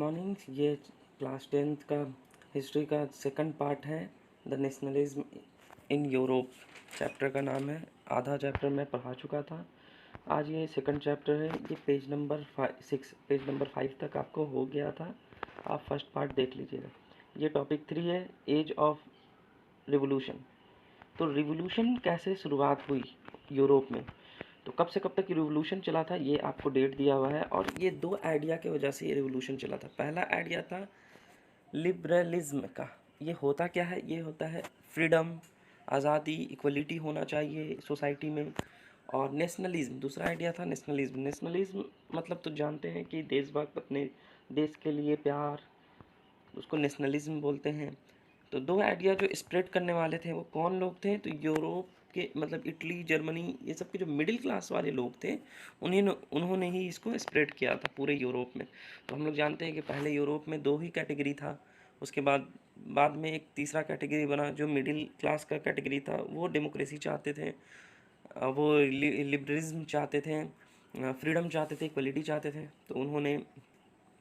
Morning. ये class 10th का history का सेकंड पार्ट है, the nationalism in Europe. Chapter का नाम है, आधा चैप्टर मैं पढ़ा चुका था। आज ये सेकंड चैप्टर है। ये पेज नंबर 5 तक आपको हो गया था। आप फर्स्ट पार्ट देख लीजिएगा। ये टॉपिक 3 है, एज ऑफ रिवोल्यूशन। तो रिवोल्यूशन कैसे शुरुआत हुई यूरोप में, तो कब से कब तक रिवोल्यूशन चला था, ये आपको डेट दिया हुआ है। और ये दो आइडिया की वजह से ये रिवोल्यूशन चला था। पहला आइडिया था लिबरलिज्म का। ये होता क्या है, ये होता है फ्रीडम, आज़ादी, इक्वलिटी होना चाहिए सोसाइटी में। और नेशनलिज्म, दूसरा आइडिया था नेशनलिज्म। नेशनलिज्म मतलब तो जानते हैं कि देशभक्त, अपने देश के लिए प्यार, उसको नेशनलिज्म बोलते हैं। तो दो आइडिया जो स्प्रेड करने वाले थे वो कौन लोग थे, तो यूरोप के मतलब इटली, जर्मनी, ये सब के जो मिडिल क्लास वाले लोग थे उन्होंने ही इसको स्प्रेड किया था पूरे यूरोप में। तो हम लोग जानते हैं कि पहले यूरोप में दो ही कैटेगरी था। उसके बाद में एक तीसरा कैटेगरी बना जो मिडिल क्लास का कैटेगरी था। वो डेमोक्रेसी चाहते थे, वो लिबरलिज्म चाहते थे, फ्रीडम चाहते थे, इक्वलिटी चाहते थे। तो उन्होंने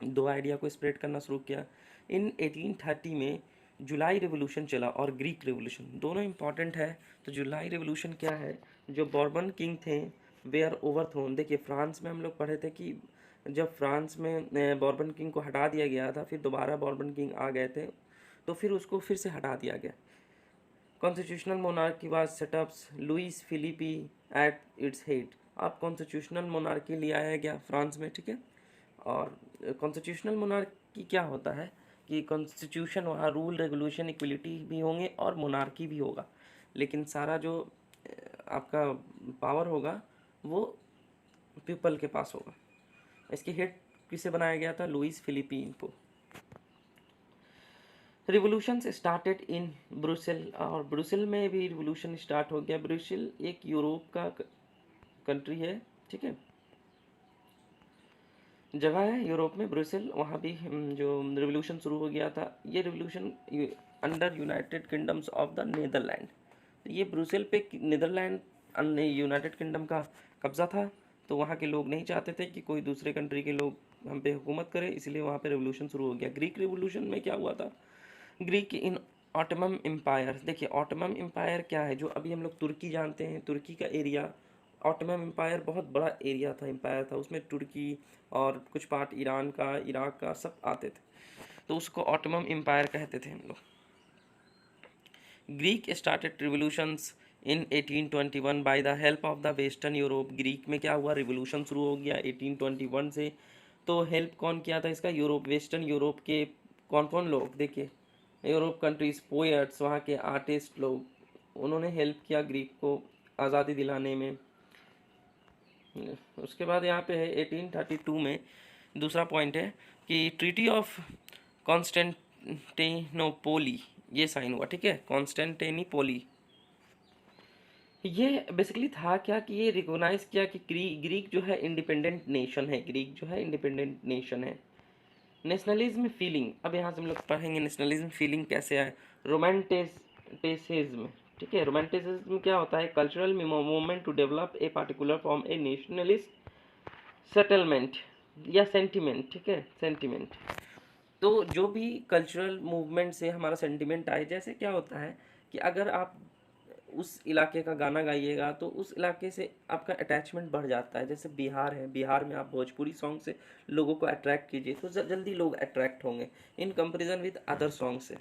दो आइडिया को स्प्रेड करना शुरू किया। इन 1830 में जुलाई रिवोल्यूशन चला और ग्रीक रिवोल्यूशन, दोनों इंपॉर्टेंट है। तो जुलाई रिवोल्यूशन क्या है, जो बॉर्बन किंग थे वे आर ओवरथ्रोन। देखिए फ्रांस में हम लोग पढ़े थे कि जब फ्रांस में बॉर्बन किंग को हटा दिया गया था, फिर दोबारा बॉर्बन किंग आ गए थे, तो फिर उसको फिर से हटा दिया गया। Constitutional monarchy was setups Louis Philippe at its head. अब कॉन्स्टिट्यूशनल मोनार्की ले आया गया फ्रांस में, ठीक है। और कॉन्स्टिट्यूशनल मोनार्की क्या होता है कि कॉन्स्टिट्यूशन, वहाँ रूल, रेगुलेशन, इक्वलिटी भी होंगे और मोनार्की भी होगा, लेकिन सारा जो आपका पावर होगा वो पीपल के पास होगा। इसके हेड किसे बनाया गया था, लुइस फिलिपीन को। रिवोल्यूशन स्टार्टेड इन ब्रुसेल, और ब्रुसेल में भी रिवोल्यूशन स्टार्ट हो गया। ब्रुसेल एक यूरोप का कंट्री है, ठीक है, जगह है यूरोप में ब्रुसेल। वहाँ भी जो रिवोल्यूशन शुरू हो गया था, ये revolution under United Kingdoms of the Netherland. ये ब्रुसेल पे नीदरलैंड, यूनाइटेड किंगडम का कब्जा था। तो वहाँ के लोग नहीं चाहते थे कि कोई दूसरे कंट्री के लोग हम पे हुकूमत करे, इसलिए वहाँ पे रिवोल्यूशन शुरू हो गया। ग्रीक रिवोल्यूशन में क्या हुआ था, ग्रीक इन ऑटोमन एम्पायर। देखिए ऑटोमन एम्पायर क्या है, जो अभी हम लोग तुर्की जानते हैं, तुर्की का एरिया, ऑटोमन एम्पायर बहुत बड़ा एरिया था, एम्पायर था। उसमें तुर्की और कुछ पार्ट ईरान का, इराक का सब आते थे, तो उसको ऑटोमन एम्पायर कहते थे हम लोग। Greek started revolutions in 1821 by the help of the western Europe. Greek में क्या हुआ, रिवोल्यूशन शुरू हो गया 1821 से। तो हेल्प कौन किया था इसका, यूरोप, वेस्टर्न यूरोप के कौन कौन लोग, देखिए यूरोप कंट्रीज, पोएट्स, वहाँ के आर्टिस्ट लोग, उन्होंने हेल्प किया ग्रीक को आज़ादी दिलाने में। उसके बाद यहाँ पे है 1832 में दूसरा पॉइंट है कि ट्रीटी ऑफ कॉन्स्टेंटिनोपोली ये साइन हुआ, ठीक है, कॉन्स्टेंटिनोपोली। ये बेसिकली था क्या कि ये रिकॉग्नाइज किया कि ग्रीक जो है इंडिपेंडेंट नेशन है, ग्रीक जो है इंडिपेंडेंट नेशन है। नेशनलिज्म फीलिंग, अब यहाँ से हम लोग पढ़ेंगे नेशनलिज्म फीलिंग कैसे आए। रोमांटिसिज्म, ठीक है, रोमांटिसिज्म क्या होता है, cultural movement to develop a particular form a nationalist settlement या सेंटिमेंट, ठीक है, सेंटिमेंट। तो जो भी कल्चरल मूवमेंट से हमारा सेंटिमेंट आए, जैसे क्या होता है कि अगर आप उस इलाके का गाना गाइएगा तो उस इलाके से आपका अटैचमेंट बढ़ जाता है। जैसे बिहार है, बिहार में आप भोजपुरी सॉन्ग से लोगों को अट्रैक्ट कीजिए तो जल्दी लोग अट्रैक्ट होंगे in comparison with other song से।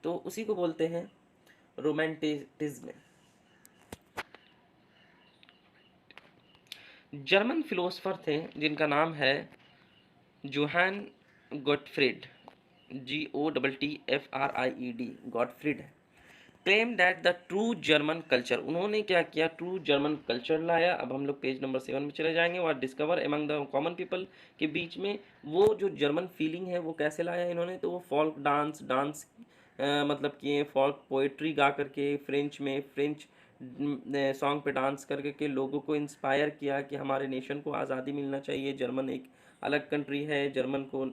तो उसी को बोलते हैं रोमांटिसिज्म। जर्मन फिलोसफर थे जिनका नाम है जोहान गॉटफ्रीड, GOTTFRIED, गॉटफ्रीड है। Claim that the true German culture, उन्होंने क्या किया, ट्रू जर्मन कल्चर लाया। अब हम लोग पेज नंबर 7 में चले जाएंगे। वहाँ discover among the common people, के बीच में वो जो जर्मन फीलिंग है वो कैसे लाया इन्होंने, तो वो फोल्क डांस मतलब कि फोल्क पोइट्री गा करके, फ्रेंच सॉन्ग पे डांस करके के लोगों को इंस्पायर किया कि हमारे नेशन को आज़ादी मिलना चाहिए, जर्मन एक अलग कंट्री है, जर्मन को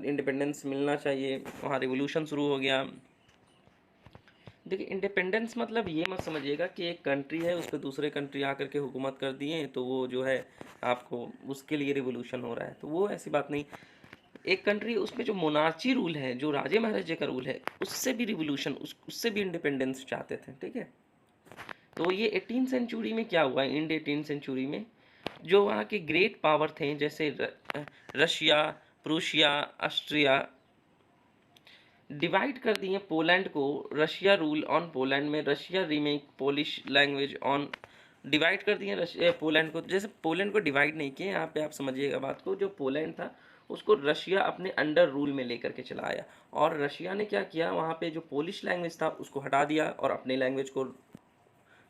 इंडिपेंडेंस मिलना चाहिए। वहाँ रिवोल्यूशन शुरू हो गया। देखिए इंडिपेंडेंस मतलब ये मत समझिएगा कि एक कंट्री है उस पर दूसरे कंट्री आकर के हुकूमत कर दिए तो वो जो है आपको उसके लिए रिवोल्यूशन हो रहा है, तो वो ऐसी बात नहीं। एक कंट्री उसमें जो मोनार्ची रूल है, जो राजे महाराजे का रूल है, उससे भी रिवोल्यूशन, उससे भी इंडिपेंडेंस चाहते थे, ठीक है। तो ये 18th सेंचुरी में क्या हुआ, इंड 18th सेंचुरी में जो वहाँ के ग्रेट पावर थे, जैसे रशिया, प्रूशिया, ऑस्ट्रिया, डिवाइड कर दिए पोलैंड को। रशिया रूल ऑन पोलैंड में, Russia remake Polish language on, divide कर दिए रशिया पोलैंड को। जैसे पोलैंड को डिवाइड नहीं किए, यहाँ पे आप समझिएगा बात को, जो पोलैंड था उसको रशिया अपने अंडर रूल में लेकर के चला आया, और रशिया ने क्या किया, वहाँ पे जो पोलिश लैंग्वेज था उसको हटा दिया और अपने लैंग्वेज को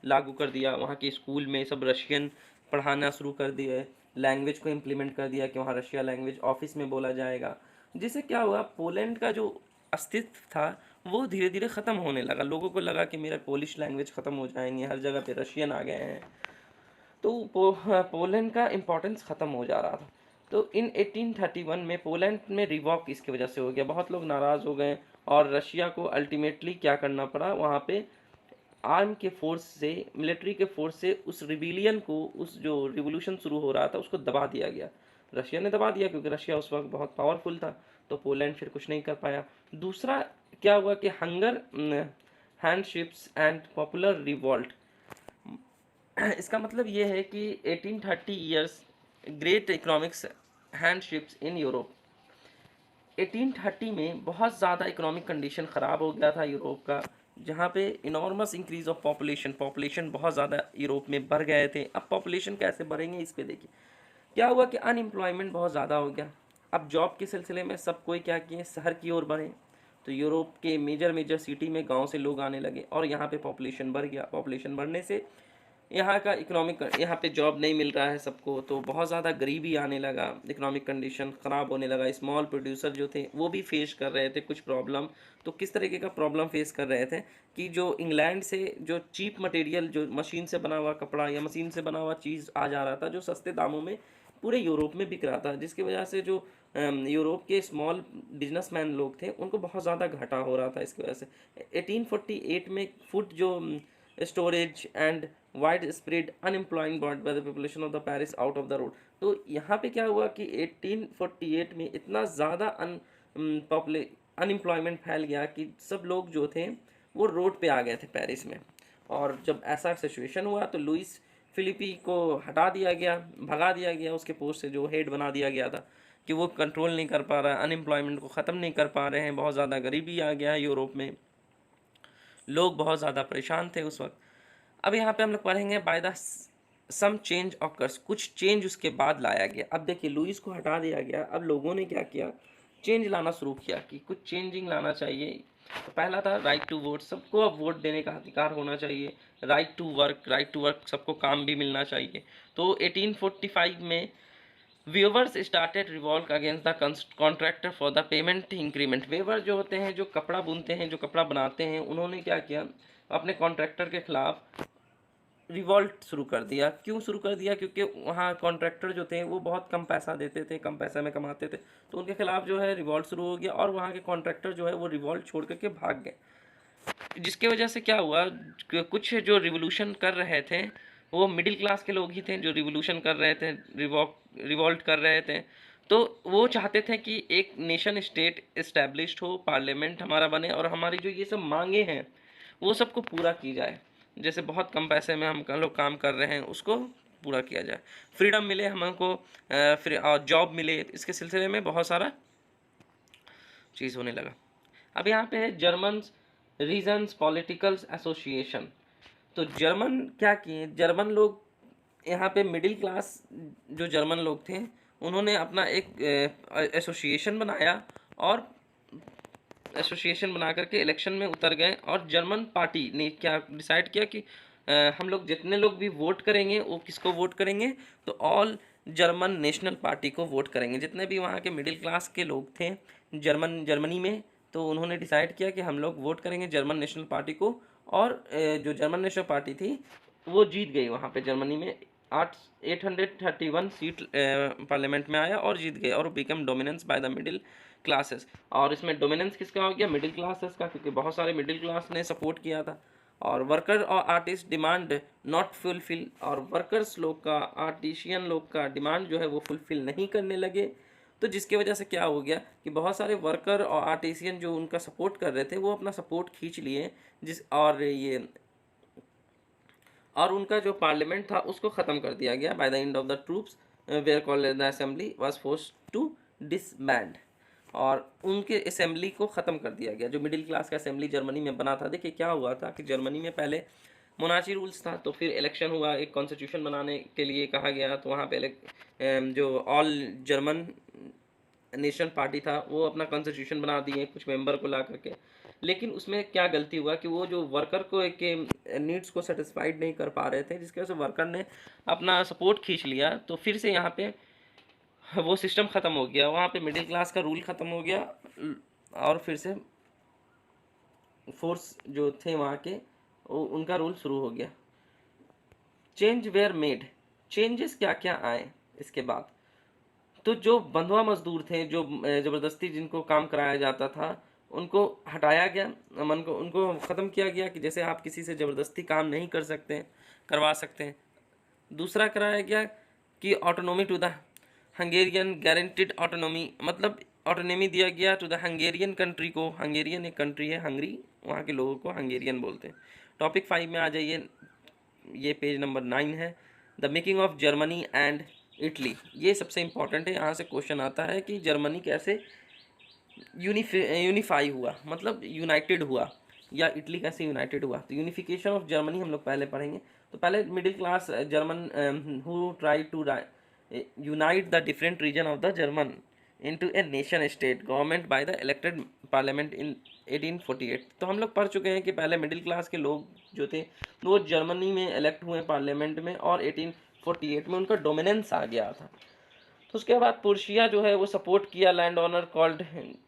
लागू कर दिया। वहाँ के स्कूल में सब रशियन पढ़ाना शुरू कर दिए, लैंग्वेज को इम्प्लीमेंट कर दिया कि वहाँ रशिया लैंग्वेज ऑफिस में बोला जाएगा। जिससे क्या हुआ, पोलैंड का जो अस्तित्व था वो धीरे धीरे ख़त्म होने लगा। लोगों को लगा कि मेरा पोलिश लैंग्वेज ख़त्म हो जाएंगे, हर जगह पे रशियन आ गए हैं, तो पोलैंड का इम्पोर्टेंस ख़त्म हो जा रहा था। तो इन 1831 में पोलैंड में रिवॉक इसकी वजह से हो गया, बहुत लोग नाराज़ हो गए, और रशिया को अल्टीमेटली क्या करना पड़ा, वहाँ पे आर्म के फोर्स से, मिलिट्री के फोर्स से उस रिबिलियन को, उस जो रिवोल्यूशन शुरू हो रहा था उसको दबा दिया गया। रशिया ने दबा दिया क्योंकि रशिया उस वक्त बहुत पावरफुल था, तो पोलैंड फिर कुछ नहीं कर पाया। दूसरा क्या हुआ कि hunger, hardships and popular revolt. इसका मतलब ये है कि 1830 years great economics hardships in Europe. 1830 में बहुत ज़्यादा इकोनॉमिक कंडीशन ख़राब हो गया था यूरोप का, जहाँ पे इनॉर्मस इंक्रीज ऑफ पॉपुलेशन बहुत ज़्यादा यूरोप में बढ़ गए थे। अब पॉपुलेशन कैसे बढ़ेंगे, इस पे देखिए क्या हुआ कि अनएम्प्लॉयमेंट बहुत ज़्यादा हो गया। अब जॉब के सिलसिले में सब कोई क्या किए, शहर की ओर बढ़े, तो यूरोप के मेजर सिटी में गांव से लोग आने लगे, और यहाँ पे पॉपुलेशन बढ़ गया। पॉपुलेशन बढ़ने से यहाँ का इकोनॉमिक, यहाँ पे जॉब नहीं मिल रहा है सबको, तो बहुत ज़्यादा गरीबी आने लगा, इकोनॉमिक कंडीशन ख़राब होने लगा। स्मॉल प्रोड्यूसर जो थे वो भी फेस कर रहे थे कुछ प्रॉब्लम। तो किस तरीके का प्रॉब्लम फेस कर रहे थे कि जो इंग्लैंड से जो चीप मटेरियल, जो मशीन से बना हुआ कपड़ा या मशीन से बना हुआ चीज़ आ जा रहा था, जो सस्ते दामों में पूरे यूरोप में बिक रहा था, जिसकी वजह से जो यूरोप के स्मॉल बिजनेसमैन लोग थे उनको बहुत ज़्यादा घाटा हो रहा था। इसकी वजह से 1848 में फूड जो shortage and widespread unemployment brought by the population of the Paris out of the road. तो यहाँ पे क्या हुआ कि 1848 में इतना ज़्यादा अनएम्प्लॉयमेंट फैल गया कि सब लोग जो थे वो रोड पे आ गए थे पेरिस में। और जब ऐसा सिचुएशन हुआ तो लुइस फिलिपी को हटा दिया गया, भगा दिया गया उसके पोस्ट से, जो हेड बना दिया गया था, कि वो कंट्रोल नहीं कर पा रहा है, अनएम्प्लॉयमेंट को ख़त्म नहीं कर पा रहे हैं, बहुत ज़्यादा गरीबी आ गया है यूरोप में, लोग बहुत ज़्यादा परेशान थे उस वक्त। अब यहाँ पे हम लोग पढ़ेंगे by the some change occurs, कुछ चेंज उसके बाद लाया गया। अब देखिए लुइस को हटा दिया गया, अब लोगों ने क्या किया, चेंज लाना शुरू किया कि कुछ चेंजिंग लाना चाहिए। तो पहला था राइट टू वोट, सबको अब वोट देने का अधिकार होना चाहिए। राइट टू वर्क, सबको काम भी मिलना चाहिए। तो 1845 में weavers started revolt against the contractor for the payment increment. Weaver जो होते हैं, जो कपड़ा बुनते हैं, जो कपड़ा बनाते हैं, उन्होंने क्या किया, अपने कॉन्ट्रैक्टर के खिलाफ रिवॉल्ट शुरू कर दिया। क्यों शुरू कर दिया, क्योंकि वहाँ कॉन्ट्रैक्टर जो थे वो बहुत कम पैसा देते थे, कम पैसा में कमाते थे, तो उनके खिलाफ जो है रिवॉल्ट शुरू हो गया, और वहाँ के कॉन्ट्रैक्टर जो है वो रिवॉल्ट छोड़ करके भाग गए। जिसके वजह से क्या हुआ, कुछ जो रिवोल्यूशन कर रहे थे वो मिडिल क्लास के लोग ही थे, जो रिवोल्यूशन कर रहे थे, रिवॉल्ट कर रहे थे। तो वो चाहते थे कि एक नेशन स्टेट इस्टेब्लिश्ड हो, पार्लियामेंट हमारा बने, और हमारी जो ये सब मांगे हैं वो सबको पूरा की जाए। जैसे बहुत कम पैसे में हम लोग काम कर रहे हैं उसको पूरा किया जाए, फ्रीडम मिले हमको, फिर जॉब मिले, इसके सिलसिले में बहुत सारा चीज़ होने लगा। अब यहाँ पे है जर्मन रीजन्स पॉलिटिकल एसोसिएशन। तो जर्मन क्या किए, जर्मन लोग यहाँ पे मिडिल क्लास जो जर्मन लोग थे उन्होंने अपना एक एसोसिएशन बनाया, और एसोसिएशन बना करके इलेक्शन में उतर गए, और जर्मन पार्टी ने क्या डिसाइड किया कि हम लोग जितने लोग भी वोट करेंगे वो किसको वोट करेंगे, तो ऑल जर्मन नेशनल पार्टी को वोट करेंगे। जितने भी वहाँ के मिडिल क्लास के लोग थे जर्मनी में, तो उन्होंने डिसाइड किया कि हम लोग वोट करेंगे जर्मन नेशनल पार्टी को, और जो जर्मन नेशनल पार्टी थी वो जीत गई वहाँ पे जर्मनी में। 831 सीट पार्लियामेंट में आया और जीत गए, और become dominance by the middle classes. और इसमें डोमिनेंस किसका हो गया, मिडिल क्लासेस का, क्योंकि बहुत सारे मिडिल क्लास ने सपोर्ट किया था। और वर्कर और आर्टिस्ट डिमांड नॉट फुलफिल, और वर्कर्स लोग का, आर्टिशियन लोग का डिमांड जो है वो फुलफिल नहीं करने लगे। तो जिसकी वजह से क्या हो गया कि बहुत सारे वर्कर और आर्टिसियन जो उनका सपोर्ट कर रहे थे वो अपना सपोर्ट खींच लिए, और उनका जो पार्लियामेंट था उसको ख़त्म कर दिया गया। By the end of the troops were called the assembly was forced to disband, और उनके असेंबली को ख़त्म कर दिया गया, जो मिडिल क्लास का असेंबली जर्मनी में बना था। देखिए क्या हुआ था कि जर्मनी में पहले मोनार्ची रूल्स था, तो फिर इलेक्शन हुआ, एक कॉन्स्टिट्यूशन बनाने के लिए कहा गया, तो वहाँ पे जो ऑल जर्मन नेशन पार्टी था वो अपना कॉन्स्टिट्यूशन बना दिए कुछ मेंबर को ला करके। लेकिन उसमें क्या गलती हुआ कि वो जो वर्कर को के नीड्स को सेटिस्फाइड नहीं कर पा रहे थे, जिसकी वजह से वर्कर ने अपना सपोर्ट खींच लिया, तो फिर से यहाँ पे वो सिस्टम ख़त्म हो गया, वहाँ पे मिडिल क्लास का रूल ख़त्म हो गया, और फिर से फोर्स जो थे वहाँ के उनका रूल शुरू हो गया। चेंज वेयर मेड, चेंजेस क्या क्या आए इसके बाद। तो जो बंधुआ मजदूर थे, जो ज़बरदस्ती जिनको काम कराया जाता था, उनको हटाया गया, उनको ख़त्म किया गया कि जैसे आप किसी से ज़बरदस्ती काम नहीं कर सकते, करवा सकते हैं। दूसरा कराया गया कि autonomy to the Hungarian, guaranteed autonomy, मतलब ऑटोनॉमी दिया गया टू द हंगेरियन कंट्री को। हंगेरियन एक कंट्री है, हंगरी, वहाँ के लोगों को हंगेरियन बोलते हैं। टॉपिक 5 में आ जाइए, ये पेज नंबर 9 है। The making of Germany and Italy, ये सबसे इम्पॉर्टेंट है, यहाँ से क्वेश्चन आता है कि जर्मनी कैसे यूनिफाई हुआ, मतलब यूनाइटेड हुआ, या इटली कैसे यूनाइटेड हुआ। तो यूनिफिकेशन ऑफ जर्मनी हम लोग पहले पढ़ेंगे। तो पहले middle class German who try to unite the different region of the German into a nation state government by the elected parliament in 1848। तो हम लोग पढ़ चुके हैं कि पहले मिडिल क्लास के लोग जो थे वो जर्मनी में इलेक्ट हुए पार्लियामेंट में, और 1848 में उनका डोमिनेंस आ गया था। तो उसके बाद पुर्शिया जो है वो सपोर्ट किया लैंड ओनर कॉल्ड,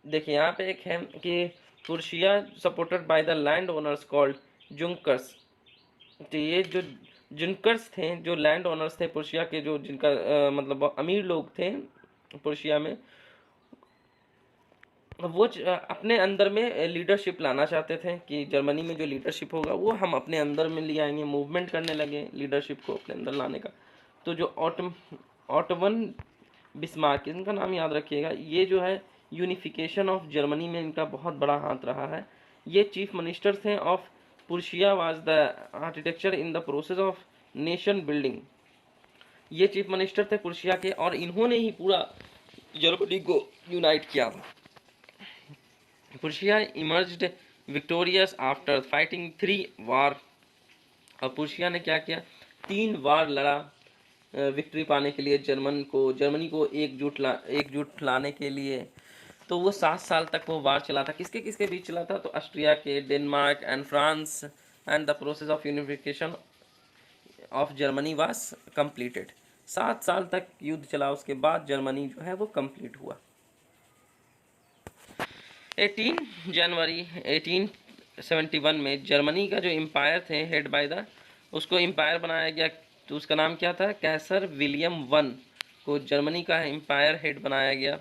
देखिए यहाँ पे एक है कि Prussia supported by the land owners called Junkers. तो ये जो जुंकर्स थे, जो लैंड ओनर्स थे पुर्शिया के, जो जिनका मतलब अमीर लोग थे पुर्शिया में, वो अपने अंदर में लीडरशिप लाना चाहते थे कि जर्मनी में जो लीडरशिप होगा वो हम अपने अंदर में ले आएंगे, मूवमेंट करने लगे लीडरशिप को अपने अंदर लाने का। तो जो ऑटवन बिस्मार्क, इनका नाम याद रखिएगा, ये जो है यूनिफिकेशन ऑफ जर्मनी में इनका बहुत बड़ा हाथ रहा है। ये चीफ मिनिस्टर थे of Prussia was the architecture in the process of nation building. ये चीफ मिनिस्टर थे पुर्शिया के, और इन्होंने ही पूरा जर्मनी को यूनाइट किया था। पुर्शिया इमर्ज्ड विक्टोरियस आफ्टर फाइटिंग 3 वार, और पुर्शिया ने क्या किया, 3 वार लड़ा विक्ट्री पाने के लिए, जर्मनी को एकजुट लाने के लिए। तो वो 7 साल तक वो वार चला था। किसके किसके बीच चला था, तो ऑस्ट्रिया के, Denmark and France, and the process of unification of Germany was completed. 7 साल तक युद्ध चला, उसके बाद जर्मनी जो है वो कंप्लीट हुआ। 18 जनवरी 1871 में जर्मनी का जो एम्पायर थे हेड बाय द, उसको एम्पायर बनाया गया, तो उसका नाम क्या था, कैसर विलियम वन को जर्मनी का एम्पायर हेड बनाया गया।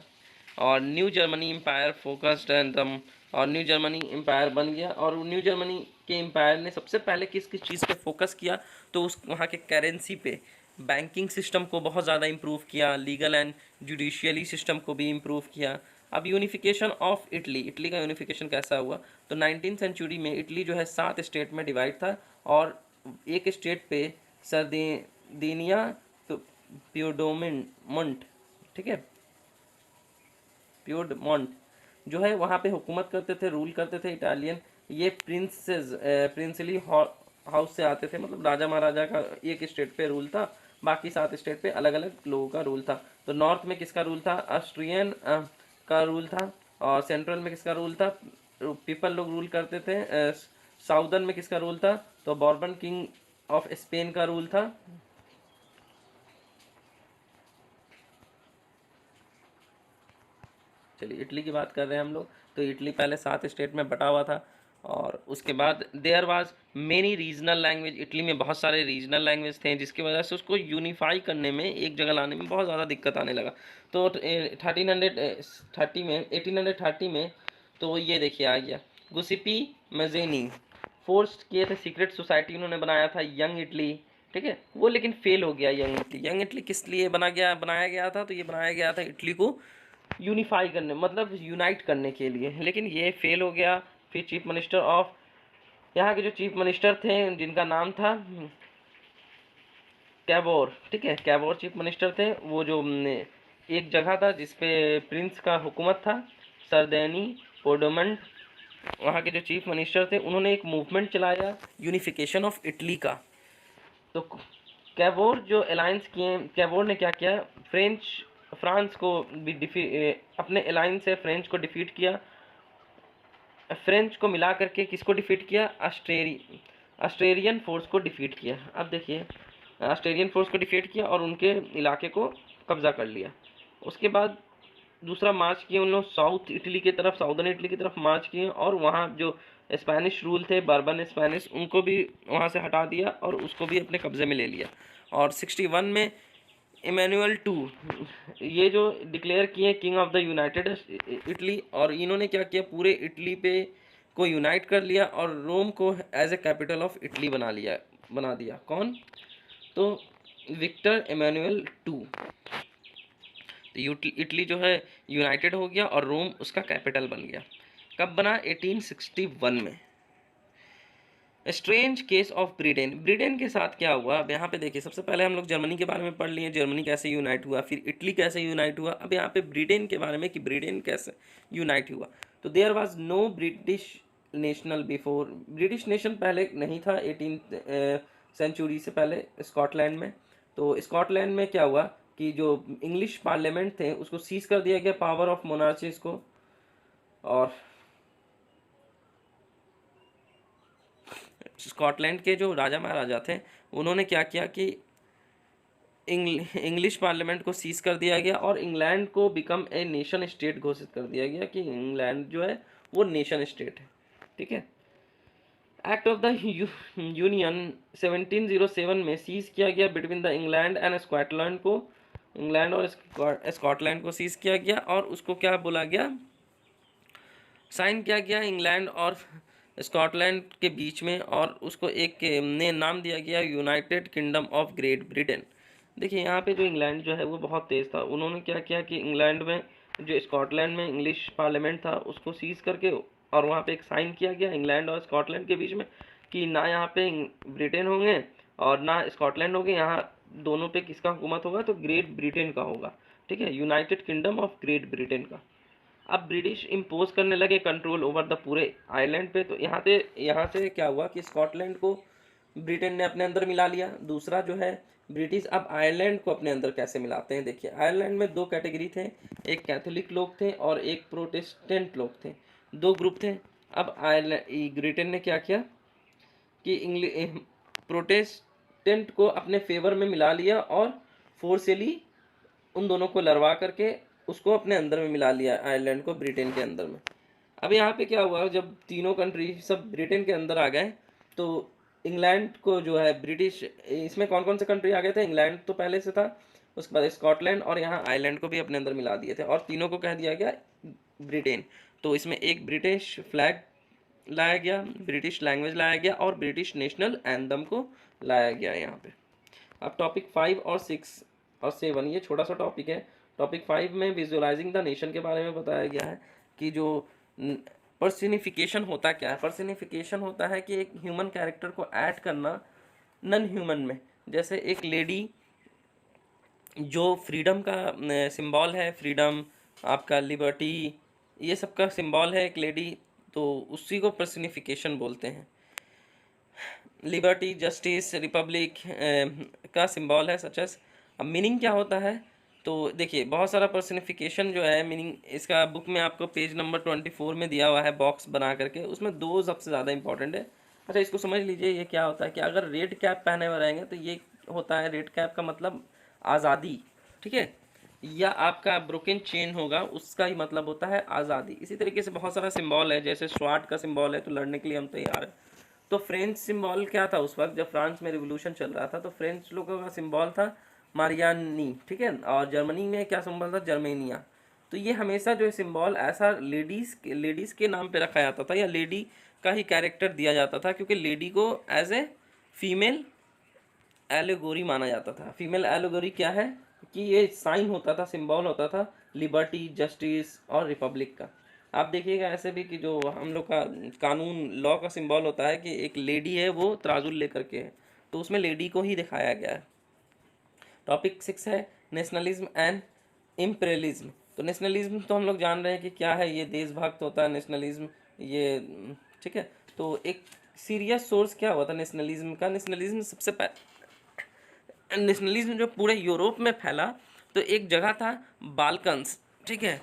और new Germany empire focused and और न्यू जर्मनी एम्पायर बन गया। और न्यू जर्मनी के एम्पायर ने सबसे पहले किस किस चीज़ पे फोकस किया, तो उस वहाँ के करेंसी पे, बैंकिंग सिस्टम को बहुत ज़्यादा इम्प्रूव किया, लीगल एंड जुडिशियली सिस्टम को भी इम्प्रूव किया। अब यूनिफिकेशन ऑफ इटली, इटली का यूनिफिकेशन कैसा हुआ, तो 19th सेंचुरी में इटली जो है 7 स्टेट में डिवाइड था, और एक स्टेट पे सरदेनिया प्यूडोमोंट, ठीक है, प्यूडमोंट जो है वहाँ पे हुकूमत करते थे, रूल करते थे इटालियन। ये प्रिंसली हाउस से आते थे, मतलब राजा महाराजा का एक स्टेट पे रूल था, बाकी 7 स्टेट पे अलग अलग लोगों का रूल था। तो नॉर्थ में किसका रूल था, ऑस्ट्रियन का रूल था, और सेंट्रल में किसका रूल था, पीपल लोग रूल करते थे। साउदर्न में किसका रूल था, तो बॉर्बन किंग ऑफ स्पेन का रूल था। चलिए इटली की बात कर रहे हैं हम लोग। तो इटली पहले 7 स्टेट में बटा हुआ था, और उसके बाद there was many regional language, Italy में बहुत सारे रीजनल लैंग्वेज थे, जिसकी वजह से उसको यूनिफाई करने में, एक जगह लाने में बहुत ज़्यादा दिक्कत आने लगा। तो 1830 में तो ये देखिए आ गया, गुसिपी मजेनी फोर्स्ड किए थे, सीक्रेट सोसाइटी उन्होंने बनाया था, यंग इटली, ठीक है, वो लेकिन फेल हो गया। यंग इटली किस लिए बनाया गया था, तो ये बनाया गया था इटली को यूनिफाई करने, मतलब यूनाइट करने के लिए, लेकिन ये फेल हो गया। फिर चीफ मिनिस्टर ऑफ, यहाँ के जो चीफ मिनिस्टर थे जिनका नाम था कैबोर, ठीक है, कैबोर चीफ मिनिस्टर थे। वो जो एक जगह था जिसपे प्रिंस का हुकूमत था, सरदैनी पोडोमंड, वहाँ के जो चीफ मिनिस्टर थे उन्होंने एक मूवमेंट चलाया यूनिफिकेशन ऑफ इटली का। तो कैबोर जो अलायंस किए, कैबोर ने क्या किया, फ्रांस को भी अपने अलायंस से फ्रेंच को डिफीट किया। फ्रेंच को मिला करके किसको डिफीट किया, ऑस्ट्रेलियन फोर्स को डिफीट किया। अब देखिए, ऑस्ट्रेलियन फोर्स को डिफीट किया और उनके इलाके को कब्जा कर लिया। उसके बाद दूसरा मार्च किए उन लोग साउथ इटली की तरफ, साउदर्न इटली की तरफ मार्च किए, और वहाँ जो स्पेनिश रूल थे, बर्बन स्पेनिश, उनको भी वहाँ से हटा दिया और उसको भी अपने कब्जे में ले लिया। और 61 में इमैनुअल टू ये जो डिक्लेयर किए king of the United Italy, और इन्होंने क्या किया, पूरे इटली पे को यूनाइट कर लिया और रोम को as a capital of Italy बना दिया। कौन? तो विक्टर इमैनुअल टू। तो इटली जो है यूनाइटेड हो गया और रोम उसका कैपिटल बन गया। कब बना? 1861 में। Strange case of Britain. Britain के साथ क्या हुआ, अब यहाँ पे देखिए, सबसे पहले हम लोग जर्मनी के बारे में पढ़ लिए, जर्मनी कैसे यूनाइट हुआ, फिर इटली कैसे यूनाइट हुआ। अब यहाँ पे ब्रिटेन के बारे में कि ब्रिटेन कैसे यूनाइट हुआ। तो there was no British national before, British nation पहले नहीं था 18th सेंचुरी से पहले स्कॉटलैंड में। तो स्कॉटलैंड में क्या हुआ कि जो इंग्लिश पार्लियामेंट थे उसको सीज कर दिया गया, पावर ऑफ मोनार्चीज को। और स्कॉटलैंड के जो राजा महाराजा थे उन्होंने क्या किया कि इंग्लिश पार्लियामेंट को सीज कर दिया गया और इंग्लैंड को बिकम ए नेशन स्टेट घोषित कर दिया गया कि इंग्लैंड जो है वो नेशन स्टेट है, ठीक है। एक्ट ऑफ द यूनियन 1707 में सीज किया गया between the England and Scotland को, इंग्लैंड और स्कॉटलैंड को सीज किया गया और उसको क्या बोला गया, साइन किया गया इंग्लैंड और स्कॉटलैंड के बीच में, और उसको एक ने नाम दिया गया United kingdom of great Britain. देखिए यहाँ पे जो इंग्लैंड जो है वो बहुत तेज़ था, उन्होंने क्या किया कि इंग्लैंड में जो स्कॉटलैंड में इंग्लिश पार्लियामेंट था उसको सीज करके, और वहाँ पे एक साइन किया गया इंग्लैंड और स्कॉटलैंड के बीच में कि ना यहाँ पे ब्रिटेन होंगे और ना स्कॉटलैंड होंगे, यहाँ दोनों पे किसका हुकूमत होगा, तो ग्रेट ब्रिटेन का होगा, ठीक है, United kingdom of great Britain का। अब ब्रिटिश इम्पोज करने लगे कंट्रोल ओवर द पूरे आयरलैंड पे। तो यहाँ से क्या हुआ कि स्कॉटलैंड को ब्रिटेन ने अपने अंदर मिला लिया। दूसरा जो है ब्रिटिश अब आयरलैंड को अपने अंदर कैसे मिलाते हैं, देखिए आयरलैंड में दो कैटेगरी थे, एक कैथोलिक लोग थे और एक प्रोटेस्टेंट लोग थे, दो ग्रुप थे। अब आयरलैंड ब्रिटेन ने क्या किया कि प्रोटेस्टेंट को अपने फेवर में मिला लिया और फोर्सली उन दोनों को लड़वा करके उसको अपने अंदर में मिला लिया, आयरलैंड को ब्रिटेन के अंदर में। अब यहाँ पे क्या हुआ, जब तीनों कंट्री सब ब्रिटेन के अंदर आ गए तो इंग्लैंड को जो है ब्रिटिश, इसमें कौन कौन से कंट्री आ गए थे, इंग्लैंड तो पहले से था, उसके बाद स्कॉटलैंड और यहाँ आयरलैंड को भी अपने अंदर मिला दिए थे और तीनों को कह दिया गया ब्रिटेन। तो इसमें एक ब्रिटिश फ्लैग लाया गया, ब्रिटिश लैंग्वेज लाया गया और ब्रिटिश नेशनल एंथम को लाया गया यहाँ पे। अब टॉपिक 5 और 6 और 7, ये छोटा सा टॉपिक है। टॉपिक 5 में विजुअलाइजिंग द नेशन के बारे में बताया गया है कि जो पर्सनिफिकेशन होता क्या है। पर्सनिफिकेशन होता है कि एक ह्यूमन कैरेक्टर को ऐड करना नन ह्यूमन में। जैसे एक लेडी जो फ्रीडम का सिंबल है, फ्रीडम, आपका लिबर्टी, ये सब का सिंबल है एक लेडी, तो उसी को पर्सनिफिकेशन बोलते हैं। लिबर्टी, जस्टिस, रिपब्लिक का सिंबल है सच एस। अब मीनिंग क्या होता है, तो देखिए बहुत सारा पर्सनिफिकेशन जो है मीनिंग, इसका बुक में आपको पेज नंबर 24 में दिया हुआ है बॉक्स बना करके, उसमें दो सबसे ज़्यादा इंपॉर्टेंट है। अच्छा इसको समझ लीजिए, ये क्या होता है कि अगर रेड कैप पहने हुए रहेंगे तो ये होता है, रेड कैप का मतलब आज़ादी, ठीक है, या आपका ब्रोकन चेन होगा उसका ही मतलब होता है आज़ादी। इसी तरीके से बहुत सारा सिंबल है, जैसे स्वाट का सिंबल है तो लड़ने के लिए हम तैयार हैं। तो फ्रेंच सिंबल क्या था उस वक्त जब फ्रांस में रिवोल्यूशन चल रहा था, तो फ्रेंच लोगों का सिंबल था मारियानी, ठीक है, और जर्मनी में क्या सिंबल था, जर्मेनिया। तो ये हमेशा जो है सिंबल ऐसा लेडीज़ के नाम पे रखा जाता था या लेडी का ही कैरेक्टर दिया जाता था, क्योंकि लेडी को एज ए फीमेल एलोगोरी माना जाता था। फीमेल एलोगोरी क्या है कि ये साइन होता था, सिंबल होता था लिबर्टी, जस्टिस और रिपब्लिक का। आप देखिएगा ऐसे भी कि जो हम लोग का कानून, लॉ का सिंबल होता है कि एक लेडी है वो तराजू लेकर के है, तो उसमें लेडी को ही दिखाया गया है। टॉपिक 6 है नेशनलिज्म एंड इम्पेरियलिज्म। तो नेशनलिज्म तो हम लोग जान रहे हैं कि क्या है, ये देशभक्त होता है नेशनलिज्म, ये ठीक है। तो एक सीरियस सोर्स क्या हुआ था नेशनलिज्म का? नेशनलिज्म नेशनलिज्म जो पूरे यूरोप में फैला, तो एक जगह था बाल्कन्स, ठीक है।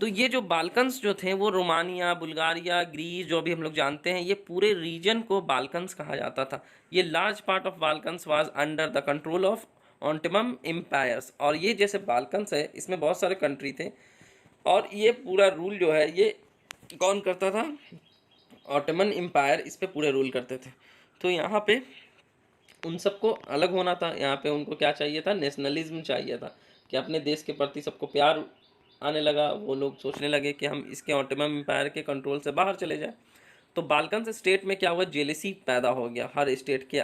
तो ये जो बाल्कन्स जो थे वो रोमानिया, बुल्गारिया, ग्रीस, जो भी हम लोग जानते हैं, ये पूरे रीजन को बाल्कन्स कहा जाता था। ये large part of Balkans was under the control of Ottoman empires. और ये जैसे बाल्कन्स है, इसमें बहुत सारे कंट्री थे, और ये पूरा रूल जो है ये कौन करता था? ऑटोमन एम्पायर इस पे पूरे रूल करते थे। तो यहाँ पे उन सबको अलग होना था। यहाँ पे उनको क्या चाहिए था? नेशनलिज्म चाहिए था, कि अपने देश के प्रति सबको प्यार आने लगा। वो लोग सोचने लगे कि हम इसके ऑटोमन एम्पायर के कंट्रोल से बाहर चले जाए। तो बाल्कन स्टेट में क्या हुआ? जेलेसी पैदा हो गया हर स्टेट के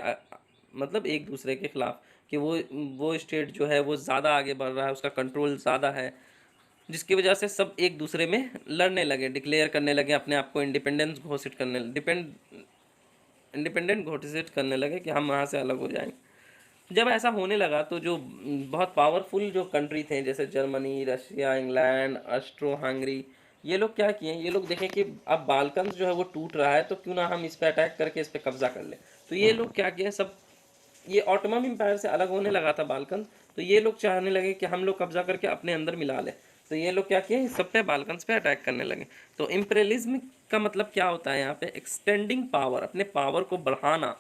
मतलब एक दूसरे के खिलाफ, कि वो स्टेट जो है वो ज़्यादा आगे बढ़ रहा है, उसका कंट्रोल ज़्यादा है, जिसकी वजह से सब एक दूसरे में लड़ने लगे, डिक्लेयर करने लगे अपने आप को इंडिपेंडेंस घोषित करने इंडिपेंडेंट घोषित करने लगे कि हम वहाँ से अलग हो जाएंगे। जब ऐसा होने लगा तो जो बहुत पावरफुल जो कंट्री थे, जैसे Germany, Russia, England, Austro Hungary, ये लोग क्या किए? ये लोग देखें कि अब बाल्कन्स जो है वो टूट रहा है, तो क्यों ना हम इस पर अटैक करके इस पर कब्जा कर लें। तो ये लोग क्या किए? सब ये ऑटोमन एम्पायर से अलग होने लगा था बाल्कन, तो ये लोग चाहने लगे कि हम लोग कब्जा करके अपने अंदर मिला लें। तो ये लोग क्या किए? सब पे बाल्कन्स पे अटैक करने लगे। तो इम्पेरियलिज्म का मतलब क्या होता है यहाँ पे? एक्सटेंडिंग पावर, अपने पावर को बढ़ाना।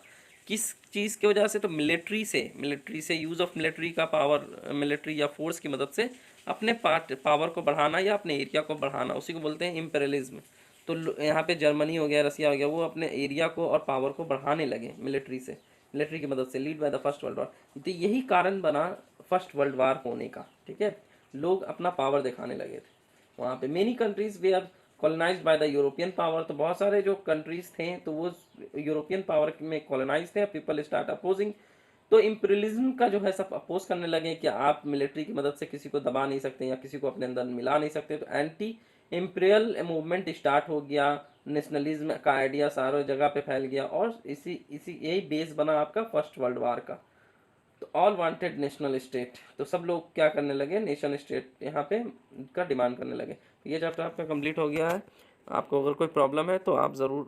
किस चीज़ की वजह से? तो मिलिट्री से यूज़ ऑफ मिलिट्री का पावर, मिलिट्री या फोर्स की मदद से अपने पावर को बढ़ाना या अपने एरिया को बढ़ाना, उसी को बोलते हैं इम्पेरियलिज्म। तो यहाँ पे जर्मनी हो गया, रसिया हो गया, वो अपने एरिया को और पावर को बढ़ाने लगे मिलिट्री की मदद से, lead by the first world war. तो यही कारण बना फर्स्ट वर्ल्ड वॉर होने का, ठीक है। लोग अपना पावर दिखाने लगे थे वहाँ पे। Many countries they are colonised by the European power. तो बहुत सारे जो कंट्रीज थे तो वो यूरोपियन पावर में कॉलोनाइज थे। People start opposing. तो इम्पीरियलिज्म का जो है सब अपोज करने लगे कि आप मिलिट्री की मदद से किसी को दबा नहीं सकते या किसी को अपने अंदर मिला नहीं सकते। तो एंटी इम्पीरियल मूवमेंट स्टार्ट हो गया। नेशनलिज्म का आइडिया सारे जगह पे फैल गया, और इसी इसी यही बेस बना आपका फर्स्ट वर्ल्ड वार का। तो ऑल वांटेड नेशनल स्टेट, तो सब लोग क्या करने लगे? नेशन स्टेट यहाँ पे का डिमांड करने लगे। तो ये चैप्टर आपका कंप्लीट हो गया है। आपको अगर कोई प्रॉब्लम है तो आप ज़रूर